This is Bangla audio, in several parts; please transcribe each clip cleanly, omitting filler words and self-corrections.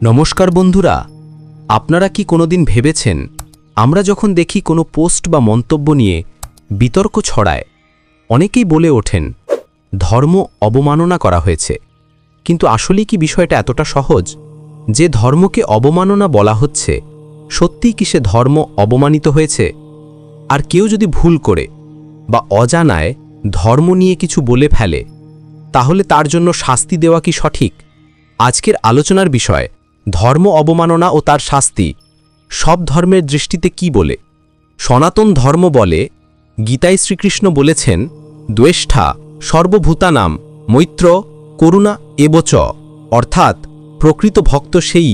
নমস্কার বন্ধুরা, আপনারা কি কোনোদিন ভেবেছেন আমরা যখন দেখি কোনো পোস্ট বা মন্তব্য নিয়ে বিতর্ক ছড়ায়, অনেকেই বলে ওঠেন ধর্ম অবমাননা করা হয়েছে। কিন্তু আসলেই কি বিষয়টা এতটা সহজ? যে ধর্মকে অবমাননা বলা হচ্ছে, সত্যিই কি সে ধর্ম অবমানিত হয়েছে? আর কেউ যদি ভুল করে বা অজানায় ধর্ম নিয়ে কিছু বলে ফেলে, তাহলে তার জন্য শাস্তি দেওয়া কি সঠিক? আজকের আলোচনার বিষয় ধর্ম অবমাননা ও তার শাস্তি সব ধর্মের দৃষ্টিতে কি বলে। সনাতন ধর্ম বলে, গীতায় শ্রীকৃষ্ণ বলেছেন, দ্বেষ্টা সর্বভূতানাম মৈত্র করুণা এবচ, অর্থাৎ প্রকৃত ভক্ত সেই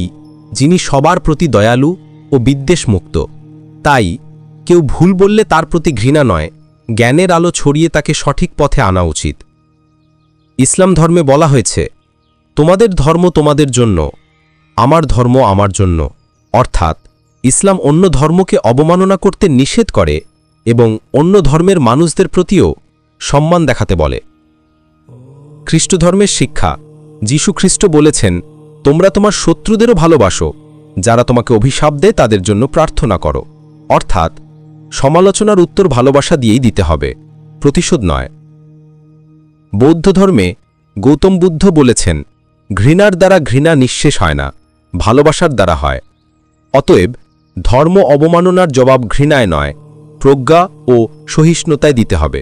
যিনি সবার প্রতি দয়ালু ও বিদ্বেষমুক্ত। তাই কেউ ভুল বললে তার প্রতি ঘৃণা নয়, জ্ঞানের আলো ছড়িয়ে তাকে সঠিক পথে আনা উচিত। ইসলাম ধর্মে বলা হয়েছে, তোমাদের ধর্ম তোমাদের জন্য, আমার ধর্ম আমার জন্য। অর্থাৎ ইসলাম অন্য ধর্মকে অবমাননা করতে নিষেধ করে এবং অন্য ধর্মের মানুষদের প্রতিও সম্মান দেখাতে বলে। খ্রিস্ট ধর্মের শিক্ষা, যীশু খ্রিস্ট বলেছেন, তোমরা তোমার শত্রুদেরও ভালোবাসো, যারা তোমাকে অভিশাপ দেয় তাদের জন্য প্রার্থনা করো। অর্থাৎ সমালোচনার উত্তর ভালোবাসা দিয়েই দিতে হবে, প্রতিশোধ নয়। বৌদ্ধ ধর্মে গৌতম বুদ্ধ বলেছেন, ঘৃণার দ্বারা ঘৃণা নিঃশেষ হয় না, ভালোবাসার দ্বারা হয়। অতএব ধর্ম অবমাননার জবাব ঘৃণায় নয়, প্রজ্ঞা ও সহিষ্ণুতায় দিতে হবে।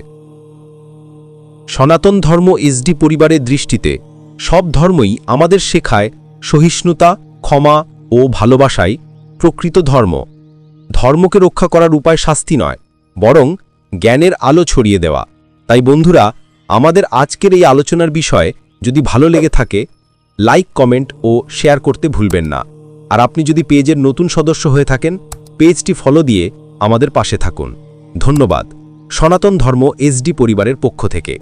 সনাতন ধর্ম এসডি পরিবারের দৃষ্টিতে সব ধর্মই আমাদের শেখায় সহিষ্ণুতা, ক্ষমা ও ভালোবাসাই প্রকৃত ধর্ম। ধর্মকে রক্ষা করার উপায় শাস্তি নয়, বরং জ্ঞানের আলো ছড়িয়ে দেওয়া। তাই বন্ধুরা, আমাদের আজকের এই আলোচনার বিষয় যদি ভালো লেগে থাকে, লাইক, কমেন্ট ও শেয়ার করতে ভুলবেন না। আর আপনি যদি পেজের নতুন সদস্য হয়ে থাকেন, পেজটি ফলো দিয়ে আমাদের পাশে থাকুন। ধন্যবাদ। সনাতন ধর্ম এসডি পরিবারের পক্ষ থেকে।